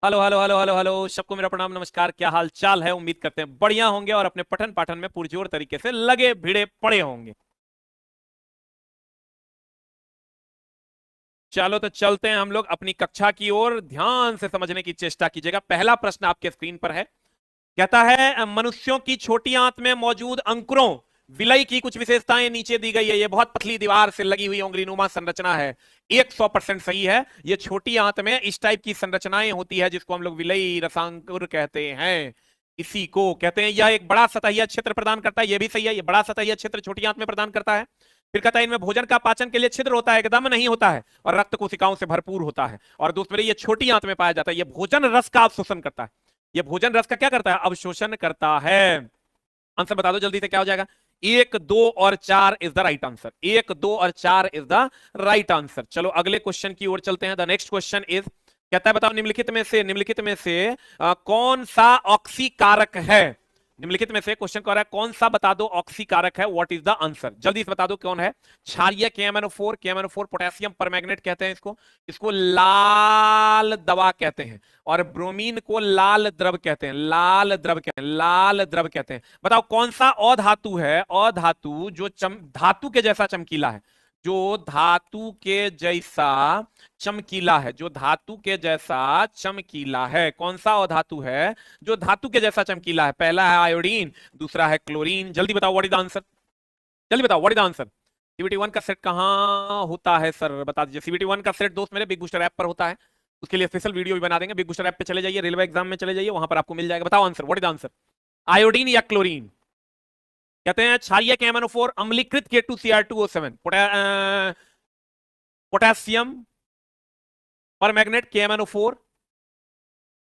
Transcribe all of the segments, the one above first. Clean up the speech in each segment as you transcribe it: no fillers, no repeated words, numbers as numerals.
Hello hello hello hello hello, सबको मेरा प्रणाम नमस्कार। क्या हाल चाल है? उम्मीद करते हैं बढ़िया होंगे और अपने पठन पाठन में पुरजोर तरीके से लगे भिड़े पड़े होंगे। चलो तो चलते हैं हम लोग अपनी कक्षा की ओर। ध्यान से समझने की चेष्टा कीजिएगा। पहला प्रश्न आपके स्क्रीन पर है। कहता है मनुष्यों की छोटी आंत में मौजूद अंकुरों विलय की कुछ विशेषताएं नीचे दी गई है। ये बहुत पतली दीवार से लगी हुई उंगलीनुमा संरचना है। 100% सही है। ये छोटी आंत में इस टाइप की संरचनाएं होती है जिसको हम लोग विलयी रसांकुर कहते हैं। इसी को कहते हैं। यह एक बड़ा सतहिया क्षेत्र प्रदान करता है। यह भी सही है। यह बड़ा सतहिया क्षेत्र छोटी आंत में प्रदान करता है। फिर कहता है इनमें भोजन का पाचन के लिए छिद्र होता है, एकदम नहीं होता है, और रक्त कोशिकाओं से भरपूर होता है। और दोस्तों ये छोटी आंत में पाया जाता है। यह भोजन रस का अवशोषण करता है। ये भोजन रस का क्या करता है? अवशोषण करता है। आंसर बता दो जल्दी से, क्या हो जाएगा? 1, 2 और 4 इज द राइट आंसर। 1, 2 और 4 इज द राइट आंसर। चलो अगले क्वेश्चन की ओर चलते हैं। द नेक्स्ट क्वेश्चन इज, कहता है बताओ निम्नलिखित में से कौन सा ऑक्सीकारक है? निम्नलिखित में से क्वेश्चन कह रहा है कौन सा बता दो ऑक्सीकारक है। What is the answer? जल्दी से बता दो कौन है। क्षारीय KMnO4, KMnO4 पोटेशियम परमैंगनेट कहते हैं इसको। इसको लाल दवा कहते हैं। और ब्रोमीन को लाल द्रव कहते हैं। लाल द्रव कहते हैं। लाल द्रव कहते हैं। बताओ कौन सा अधातु है? अधातु जो धातु के जैसा चमकीला है। जो धातु के जैसा चमकीला है। जो धातु के जैसा चमकीला है। कौन सा अधातु है जो धातु के जैसा चमकीला है? पहला है आयोडीन, दूसरा है क्लोरीन। जल्दी बताओ व्हाट इज द आंसर। जल्दी बताओ what is the answer. CBT 1 का सेट कहां होता है सर? बता दीजिए। CBT 1 का सेट दोस्त मेरे बिग बूस्टर ऐप पर होता है। उसके लिए स्पेशल वीडियो भी बना देंगे। बिग बूस्टर ऐप पे चले जाइए, रेलवे एग्जाम में चले जाइए, वहां पर आपको मिल जाएगा। बताओ answer, what is the answer? Iodine या क्लोरीन? कहते हैं क्षारीय KMnO4, अम्लीकृत K2Cr2O7, potassium permanganate KMnO4,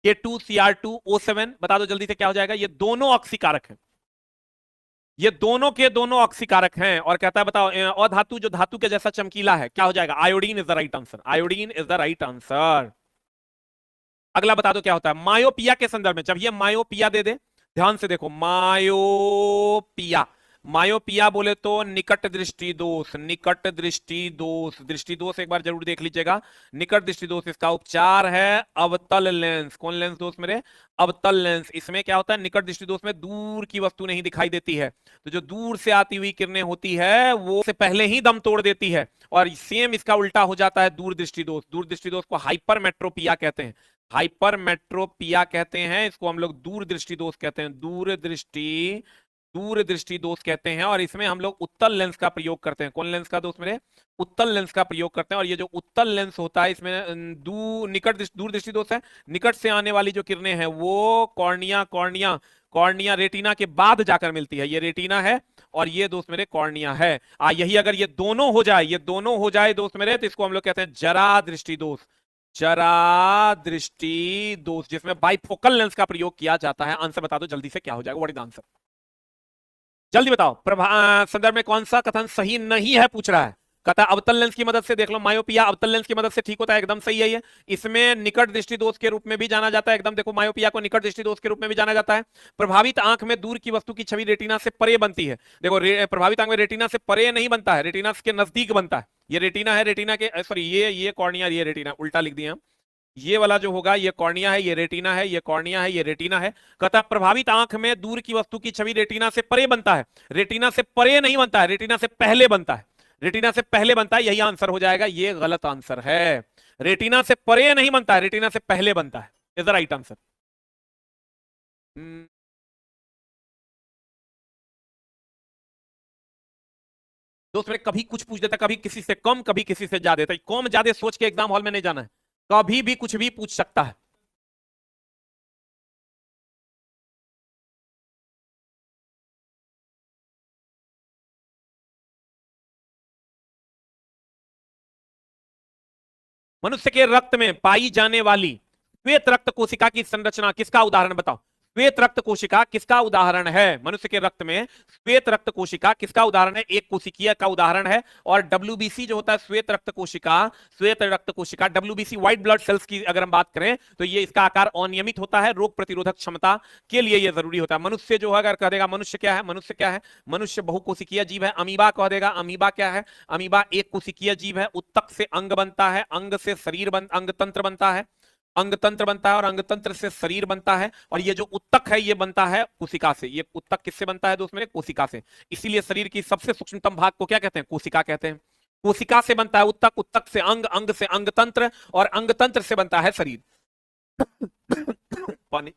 K2Cr2O7। बता दो जल्दी से क्या हो जाएगा। ये दोनों ऑक्सीकारक हैं। ये दोनों के दोनों ऑक्सीकारक हैं। और कहता है बताओ अधातु जो धातु के जैसा चमकीला है, क्या हो जाएगा? Iodine is the right answer. Iodine is the right answer. अगला बता दो क्या होता है मायोपिया के संदर्भ में। जब ये मायोपिया दे दे, ध्यान से देखो, मायोपिया। मायोपिया बोले तो निकट दृष्टि दोष। निकट दृष्टि दोष, दृष्टि दोष एक बार जरूर देख लीजिएगा। निकट दृष्टि दोष, इसका उपचार है अवतल लेंस। कौन लेंस दोस्त मेरे? अवतल लेंस। इसमें क्या होता है? निकट दृष्टि दोष में दूर की वस्तु नहीं दिखाई देती है, तो जो दूर से आती हुई किरणें होती है वो से पहले ही दम तोड़ देती है। और सेम इसका उल्टा हो जाता है दूर दृष्टि दोष। दूर दृष्टि दोष को हाइपरमेट्रोपिया कहते हैं। हाइपरमेट्रोपिया कहते हैं इसको हम लोग। दूर दृष्टि दोष कहते हैं। दूर दृष्टि दोष कहते हैं। और इसमें हम लोग उत्तल लेंस का प्रयोग करते हैं। कौन लेंस का दोस्त मेरे? उत्तल लेंस का प्रयोग करते हैं। और ये जो उत्तल लेंस होता है इसमें दूर दृष्टि दोष है। निकट से आने वाली जो किरणें हैं वो कॉर्निया कॉर्निया कॉर्निया रेटिना के बाद जाकर मिलती है। ये रेटिना है और ये दोस्त मेरे कॉर्निया है। यही अगर ये दोनों हो जाए, ये दोनों हो जाए दोस्त मेरे, तो इसको हम लोग कहते हैं जरा दृष्टि दोष। जरा दृष्टि दोष, जिसमें बाइफोकल लेंस का प्रयोग किया जाता है। आंसर बता दो जल्दी से, क्या हो जाएगा? What is answer? जल्दी बताओ। संदर्भ में कौन सा कथन सही नहीं है पूछ रहा है। कहता है अवतल लेंस की मदद से देख लो, मायोपिया अवतल लेंस की मदद से ठीक होता है। एकदम सही है ये। इसमें निकट दृष्टि दोष के रूप में भी जाना जाता है। एकदम देखो, मायोपिया को निकट दृष्टि दोष के रूप में भी जाना जाता है। प्रभावित आंख में दूर की वस्तु की छवि रेटिना से परे बनती है। देखो प्रभावित आंख में रेटिना से परे नहीं बनता है, रेटिना के नजदीक बनता है। ये रेटिना है, रेटिना के सॉरी ये कॉर्निया, ये रेटिना, उल्टा लिख दिया हम। ये वाला जो होगा ये कॉर्निया है, ये रेटिना है, ये कॉर्निया है, ये रेटिना है। कहता प्रभावित आंख में दूर की वस्तु की छवि रेटिना से परे बनता है। रेटिना से परे नहीं बनता है, रेटिना से पहले बनता है। रेटिना से पहले बनता है, यही आंसर हो जाएगा। ये गलत आंसर है। रेटिना से परे नहीं बनता है, रेटिना से पहले बनता है। Is the right answer. दोस्त मेरे कभी कुछ पूछ देता, कभी किसी से कम, कभी किसी से ज्यादा। तो कम ज्यादा सोच के एग्जाम हॉल में नहीं जाना है। कभी भी कुछ भी पूछ सकता है। मनुष्य के रक्त में पाई जाने वाली श्वेत रक्त कोशिका की संरचना किसका उदाहरण बताओ। श्वेत रक्त कोशिका किसका उदाहरण है? मनुष्य के रक्त में श्वेत रक्त कोशिका किसका उदाहरण है? एक कोशिकीय का उदाहरण है। और WBC जो होता है श्वेत रक्त कोशिका, श्वेत रक्त कोशिका WBC व्हाइट ब्लड सेल्स की अगर हम बात करें तो ये इसका आकार अनियमित होता है। रोग प्रतिरोधक क्षमता के लिए ये जरूरी होता है। मनुष्य जो है अगर कह देगा मनुष्य क्या है, मनुष्य क्या है? मनुष्य बहुकोशिकीय जीव है। अमीबा कह देगा, अमीबा क्या है? अमीबा एक कोशिकीय जीव है। उत्तक से अंग बनता है, अंग से शरीर अंग तंत्र बनता है। अंगतंत्र बनता है और अंगतंत्र से शरीर बनता है, और ये जो उत्तक है ये बनता है कोशिका से। ये उत्तक किससे बनता है दोस्त मेरे? कोशिका से। इसीलिए शरीर की सबसे सूक्ष्मतम भाग को क्या कहते हैं? कोशिका कहते हैं। कोशिका से बनता है उत्तक, उत्तक से अंग, अंग से अंगतंत्र, और अंगतंत्र से बनता है शरीर। पानी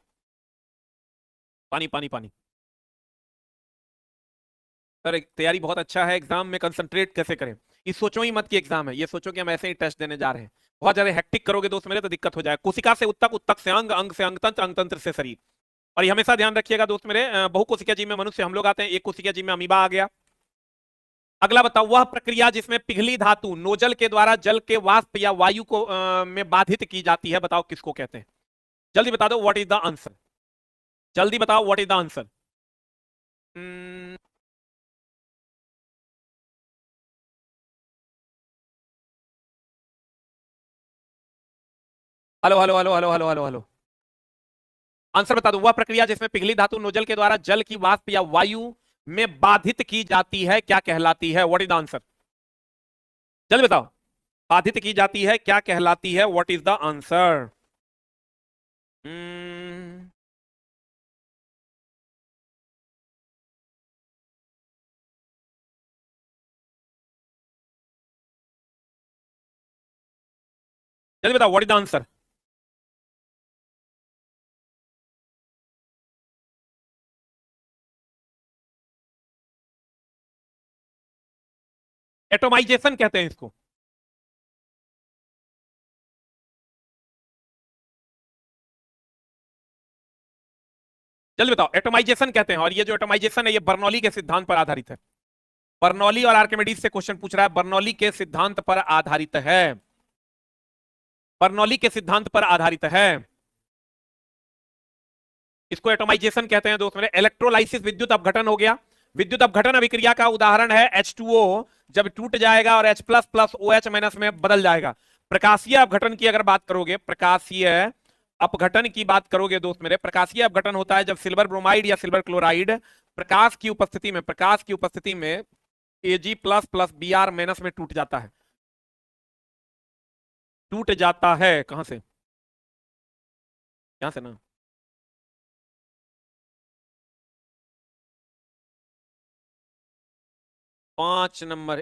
पानी पानी पानी। सर तैयारी बहुत अच्छा है, एग्जाम में कंसंट्रेट कैसे करें? ये सोचो ही मत कि एग्जाम है, ये सोचो कि हम ऐसे ही टेस्ट देने जा रहे हैं। बहुत ज्यादा हेक्टिक करोगे दोस्त मेरे तो दिक्कत हो जाएगा। कोशिका से उत्तक, उत्तक से अंग, अंग से अंगतंत्र, अंगतंत्र से शरीर। और ये हमेशा ध्यान रखिएगा दोस्त मेरे, बहुकोशिकीय जीव में मनुष्य हम लोग आते हैं, एक कोशिकीय जीव में अमीबा आ गया। अगला बताओ, वह प्रक्रिया जिसमें पिघली धातु नोजल के द्वारा जल के वाष्प या वायु को में बाधित की जाती है, बताओ किसको कहते हैं? जल्दी बता दो, व्हाट इज द आंसर? जल्दी बताओ what is the answer. Hello hello hello hello hello hello hello. Answer बता दो, वह प्रक्रिया जिसमें पिघली धातु नोजल के द्वारा जल की वाष्प या वायु में बाधित की जाती है क्या कहलाती है? What is the answer? जल्दी बताओ, बाधित की जाती है क्या कहलाती है? What is the answer? जल्दी बताओ what is the answer? Atomisation कहते हैं इसको। जल्दी बताओ, एटोमाइजेशन कहते हैं, और ये जो एटोमाइजेशन है ये बर्नौली के सिद्धांत पर आधारित है। बर्नौली और आर्किमिडीज से क्वेश्चन पूछ रहा है, बर्नौली के सिद्धांत पर आधारित है। बर्नौली के सिद्धांत पर आधारित है। इसको एटोमाइजेशन कहते हैं दोस्त मेरे। इलेक्ट्रोलाइसिस विद्युत अपघटन हो गया। विद्युत अपघटन अभिक्रिया का उदाहरण है H2O, जब टूट जाएगा और H plus plus OH minus में बदल जाएगा। प्रकाशीय अपघटन की अगर बात करोगे, प्रकाशीय अपघटन की बात करोगे दोस्त मेरे, प्रकाशीय अपघटन होता है जब सिल्वर ब्रोमाइड या सिल्वर क्लोराइड प्रकाश की उपस्थिति में, प्रकाश की उपस्थिति में Ag plus plus Br minus में टूट जाता है। टूट जाता है कहां से? यहां से ना। 5 number.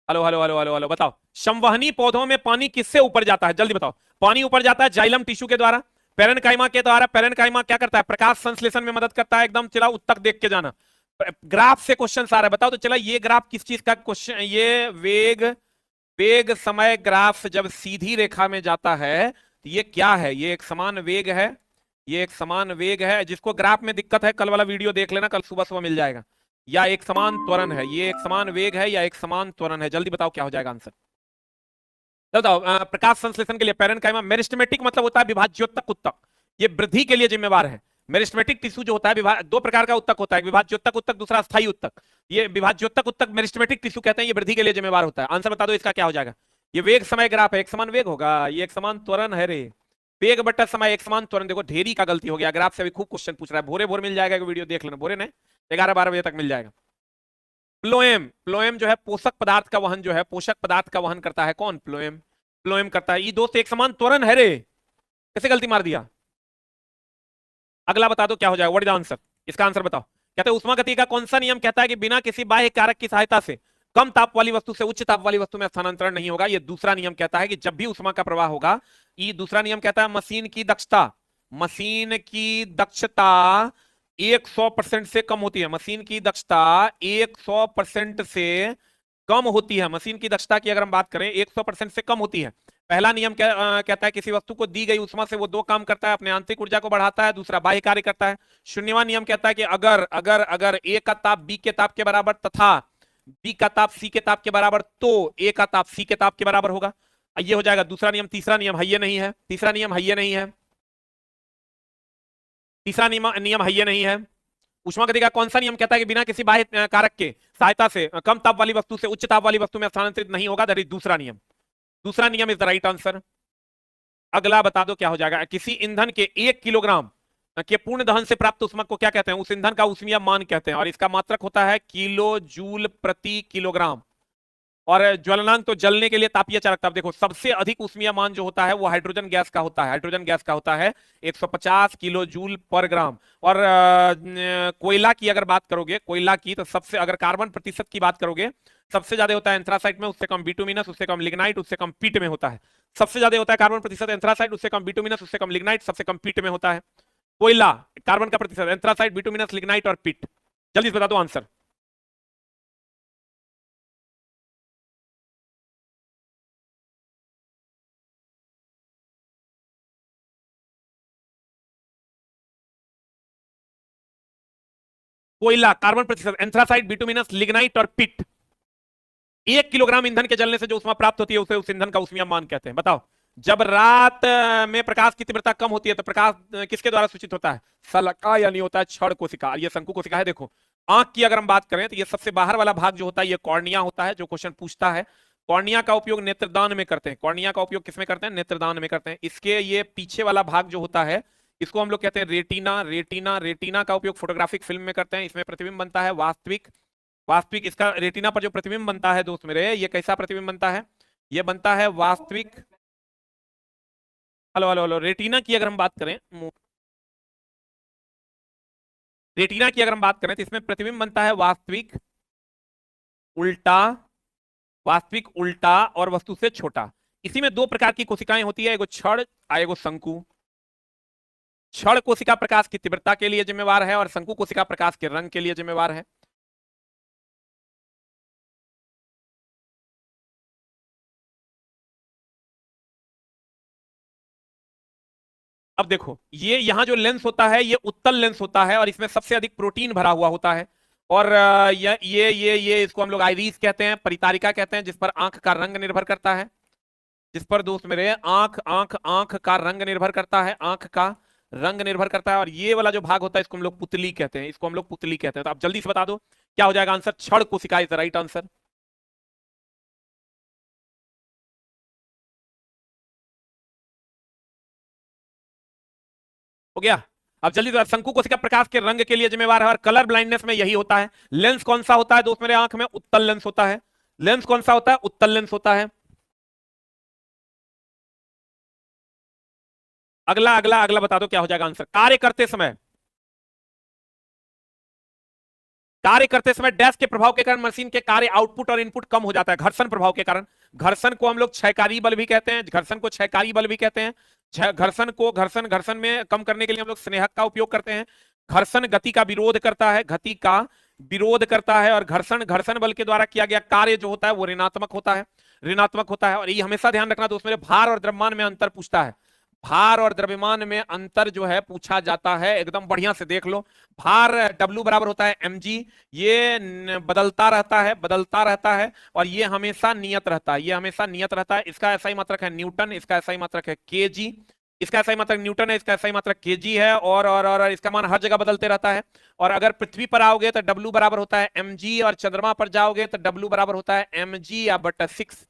Hello hello hello hello hello, बताओ संवहनी पौधों में पानी किससे ऊपर जाता है? जल्दी बताओ। पानी ऊपर जाता है जाइलम टिश्यू के द्वारा, पेरेनकाइमा के द्वारा। पेरेनकाइमा क्या करता है? प्रकाश संश्लेषण में मदद करता है। एकदम चला उत्तक देख के जाना। ग्राफ से क्वेश्चन आ रहा है, बताओ तो चला ये ग्राफ किस चीज का क्वेश्चन? ये वेग, वेग समय ग्राफ जब सीधी रेखा में जाता है तो ये क्या है? ये एक समान वेग है, ये एक समान वेग है। जिसको ग्राफ में दिक्कत है कल वाला वीडियो देख लेना, कल सुबह सुबह मिल जाएगा। या एक समान त्वरण है, ये एक समान वेग है या एक समान त्वरण है? जल्दी बताओ क्या हो जाएगा आंसर? बताओ। प्रकाश संश्लेषण के लिए पेरेनकाइमा, मेरिस्टेमेटिक मतलब होता है विभाज्योतक उत्तक, ये वृद्धि के लिए जिम्मेवार है। मेरिस्टेमेटिक टिश्यू जो होता है, दो प्रकार का उत्तक होता है, विभाज्योतक उत्तक, दूसरा स्थायी उत्तक। ये विभाज्योतक उत्तक मेरिस्टेमेटिक टिश्यू कहते हैं, ये वृद्धि के लिए जिम्मेवार होता है। आंसर बता दो इसका क्या हो जाएगा? ये वेग समय ग्राफ है, एक समान वेग होगा, ये एक समान त्वरण है रे। वेग बटा समय एक समान त्वरण। देखो ढेरी का गलती हो गया, ग्राफ से अभी खूब क्वेश्चन पूछ रहा है। भोरे भोर मिल जाएगा, वीडियो देख लेना, भोरे नहीं 11-12 बजे तक मिल जाएगा। प्लोएम, प्लोएम जो है पोषक पदार्थ का वहन, जो है पोषक पदार्थ का वहन करता है। कौन? प्लोएम। प्लोएम करता है। ये दोस्त एक समान त्वरण है रे, कैसे गलती मार दिया? अगला बता दो क्या हो जाएगा? What is the answer? इसका आंसर बताओ। कहते हैं उष्मागति का कौन सा नियम कहता है कि बिना किसी बाह्य कारक की सहायता से कम ताप वाली वस्तु से उच्च ताप वाली वस्तु में स्थानांतरण नहीं होगा? ये दूसरा नियम कहता है कि जब भी उष्मा का प्रवाह होगा, ये दूसरा नियम कहता है मशीन की दक्षता, मशीन की दक्षता 100% से कम होती है। मशीन की दक्षता 100% से कम होती है। मशीन की दक्षता की अगर हम बात करें 100% से कम होती है। पहला नियम कहता है किसी वस्तु को दी गई उष्मा से वो दो काम करता है, अपने आंतरिक ऊर्जा को बढ़ाता है, दूसरा बाह्य कार्य करता है। शून्यवान नियम कहता है कि अगर अगर अगर ए का ताप बी के ताप के बराबर तथा बी का ताप सी के ताप के बराबर, तो ए का ताप सी के ताप के बराबर होगा। ये हो जाएगा दूसरा नियम। तीसरा नियम है ये नहीं है, तीसरा नियम है ये नहीं है, तीसरा नियम है ये नहीं है। उष्मागति का कौन सा नियम कहता है कि बिना किसी बाह्य कारक के सहायता से कम ताप वाली वस्तु से उच्च ताप वाली वस्तु में स्थानांतरित नहीं होगा? दैट इज दूसरा नियम। दूसरा नियम इज द राइट आंसर। अगला बता दो क्या हो जाएगा? किसी ईंधन के 1 किलोग्राम के पूर्ण दहन से प्राप्त ऊष्मा को क्या कहते हैं? उस ईंधन का ऊष्मीय मान कहते हैं, और इसका मात्रक होता है किलो जूल प्रति किलोग्राम। और ज्वलनांक तो जलने के लिए तापीय चालकता। अब देखो सबसे अधिक ऊष्मीयमान जो होता है वो हाइड्रोजन गैस का होता है, हाइड्रोजन गैस का होता है 150 किलो जूल पर ग्राम। और कोयला की अगर बात करोगे, कोयला की, तो सबसे, अगर कार्बन प्रतिशत की बात करोगे, सबसे ज्यादा होता है एंथ्रासाइट में, उससे कम बिटुमिनस, उससे कम लिग्नाइट, उससे कम पीट में होता है। सबसे ज्यादा होता है कार्बन प्रतिशत एंथ्रासाइट, उससे कम बिटुमिनस, उससे कम लिग्नाइट, सबसे कम पीट में होता है। कोयला, कार्बन का प्रतिशत एंथ्रासाइट, बिटुमिनस, लिग्नाइट और पीट। जल्दी से बता दो आंसर। कोयला, कार्बन प्रतिशत, एंथ्रासाइट, बिटुमिनस, लिग्नाइट और पिट। 1 किलोग्राम ईंधन के जलने से जो ऊष्मा प्राप्त होती है उसे उस ईंधन का ऊष्मीयमान कहते हैं। बताओ, जब रात में प्रकाश की तीव्रता कम होती है तो प्रकाश किसके द्वारा सूचित होता है? सलका, यानी होता है क्षण कोशिका। ये शंकु कोशिका है। देखो, आंख की अगर हम बात करें तो ये सबसे बाहर वाला भाग जो होता है ये कॉर्निया होता है, जो क्वेश्चन पूछता है। कॉर्निया का उपयोग नेत्रदान में करते हैं। कॉर्निया का उपयोग किसमें करते हैं? नेत्रदान में करते हैं। इसके ये पीछे वाला भाग जो होता है इसको हम लोग कहते हैं रेटिना। रेटिना, रेटिना का उपयोग फोटोग्राफिक फिल्म में करते हैं। इसमें प्रतिबिंब बनता है वास्तविक। वास्तविक, इसका रेटिना पर जो प्रतिबिंब बनता है दोस्त मेरे, ये कैसा प्रतिबिंब बनता है? ये बनता है वास्तविक। हेलो हेलो हेलो, रेटिना की अगर हम बात करें, रेटिना की अगर हम बात करें तो इसमें प्रतिबिंब बनता है वास्तविक, उल्टा, वास्तविक, उल्टा और वस्तु से छोटा। इसी में दो प्रकार की कोशिकाएं होती है, एगो क्षण और एगो शंकु। क्षण कोशिका प्रकाश की तीव्रता के लिए जिम्मेवार है और शंकु कोशिका प्रकाश के रंग के लिए जिम्मेवार है। अब देखो, ये यहां जो लेंस होता है ये उत्तल लेंस होता है और इसमें सबसे अधिक प्रोटीन भरा हुआ होता है। और ये इसको हम लोग आइरिस कहते हैं, परितारिका कहते हैं, जिस पर आंख का रंग निर्भर करता है। जिस पर दोस्त मेरे आंख आंख आंख का रंग निर्भर करता है, आंख का रंग निर्भर करता है। और ये वाला जो भाग होता है इसको हम लोग पुतली कहते हैं, इसको हम लोग पुतली कहते हैं। तो आप जल्दी से बता दो क्या हो जाएगा आंसर? क्षण कोशिका इज द राइट आंसर। हो गया। अब जल्दी से, शंकु कोशिका प्रकाश के रंग के लिए जिम्मेवार है और कलर ब्लाइंडनेस में यही होता है। लेंस कौन सा होता है दोस्त मेरे आंख में? उत्तल लेंस होता है। लेंस कौन सा होता है? उत्तल लेंस होता है। अगला अगला अगला बता दो क्या हो जाएगा आंसर। कार्य करते समय, कार्य करते समय डैश के प्रभाव के कारण मशीन के कार्य आउटपुट और इनपुट कम हो जाता है, घर्षण प्रभाव के कारण। घर्षण को हम लोग क्षयकारी बल भी कहते हैं, घर्षण को क्षयकारी बल भी कहते हैं। घर्षण को, घर्षण घर्षण में कम करने के लिए हम लोग स्नेहक का उपयोग करते हैं। घर्षण गति का विरोध करता है, गति का विरोध करता है। और घर्षण, घर्षण बल के द्वारा किया गया कार्य जो होता है वो ऋणात्मक होता है, ऋणात्मक होता है। और ये हमेशा ध्यान रखना दोस्त मेरे, भार और द्रव्यमान में अंतर पूछता है। भार और द्रव्यमान में अंतर जो है पूछा जाता है, एकदम बढ़िया से देख लो। भार W बराबर होता है mg, ये बदलता रहता है, बदलता रहता है। और ये हमेशा नियत रहता है, ये हमेशा नियत रहता है। इसका ऐसा ही मात्रक है न्यूटन, इसका ऐसा ही मात्रक है kg। इसका ऐसा ही मात्रक न्यूटन है, इसका ऐसा ही मात्रक kg है। और इसका मान हर जगह बदलते रहता है। और अगर पृथ्वी पर आओगे तो W बराबर होता है mg, और चंद्रमा पर जाओगे तो W बराबर होता है mg या बटा 6।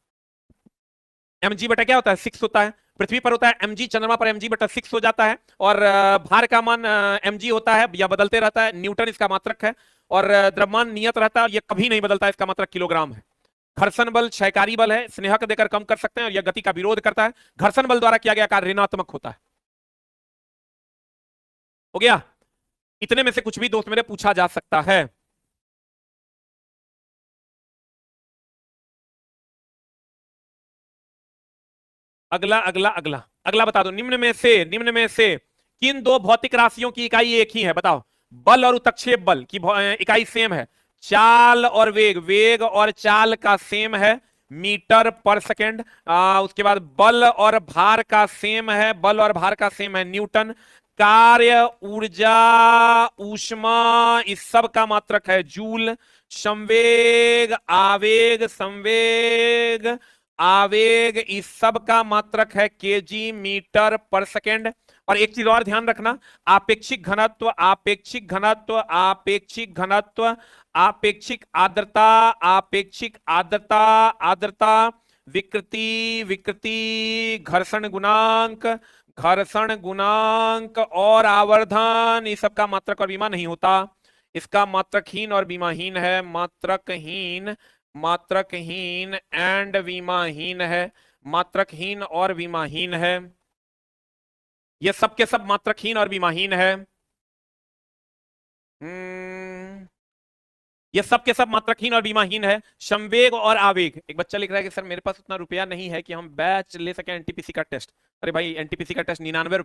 mg बटा क्या होता है? 6 होता है। पृथ्वी पर होता है mg, चंद्रमा पर mg बटा 6 हो जाता है। और भार का मान mg होता है या बदलते रहता है, न्यूटन इसका मात्रक है। और द्रव्यमान नियत रहता है और ये कभी नहीं बदलता है, इसका मात्रक किलोग्राम है। घर्षण बल क्षयकारी बल है, स्नेहक देकर कम कर सकते हैं, और यह गति का विरोध करता है। घर्षण बल द्वारा किया गया कार्य ऋणात्मक होता है। हो गया। इतने में से कुछ भी दोस्त मेरे पूछा जा सकता है। अगला अगला अगला अगला बता दो, निम्न में से किन दो भौतिक राशियों की इकाई एक ही है? बताओ। बल और उत्क्षेप बल की इकाई सेम है। चाल और वेग, वेग और चाल का सेम है, मीटर पर सेकेंड। उसके बाद बल और भार का सेम है, बल और भार का सेम है, न्यूटन। कार्य, ऊर्जा, ऊष्मा, इस सब का मात्रक है जूल। संवेग, आवेग, संवेग, आवेग, इस सब का मात्रक है केजी, मीटर पर सेकेंड। और एक चीज और ध्यान रखना, आपेक्षिक घनत्व, आपेक्षिक घनत्व, आपेक्षिक घनत्व, आपेक्षिक आर्द्रता, आपेक्षिक आर्द्रता, आर्द्रता, विकृति, विकृति, घर्षण गुणांक, घर्षण गुणांक और आवर्धन, इस सब का मात्रक और बीमा नहीं होता। इसका मात्रकहीन और बीमाहीन है, मात्रकहीन मात्रकहीन एंड विमाहीन है, मात्रकहीन और विमाहीन है, ये सब के सब मात्रकहीन और विमाहीन है। ये सब के सब मात्रकहीन और विमाहीन है। संवेग और आवेग, एक बच्चा लिख रहा है कि सर मेरे पास उतना रुपया नहीं है कि हम बैच ले सके एनटीपीसी का टेस्ट। अरे भाई एनटीपीसी का टेस्ट 99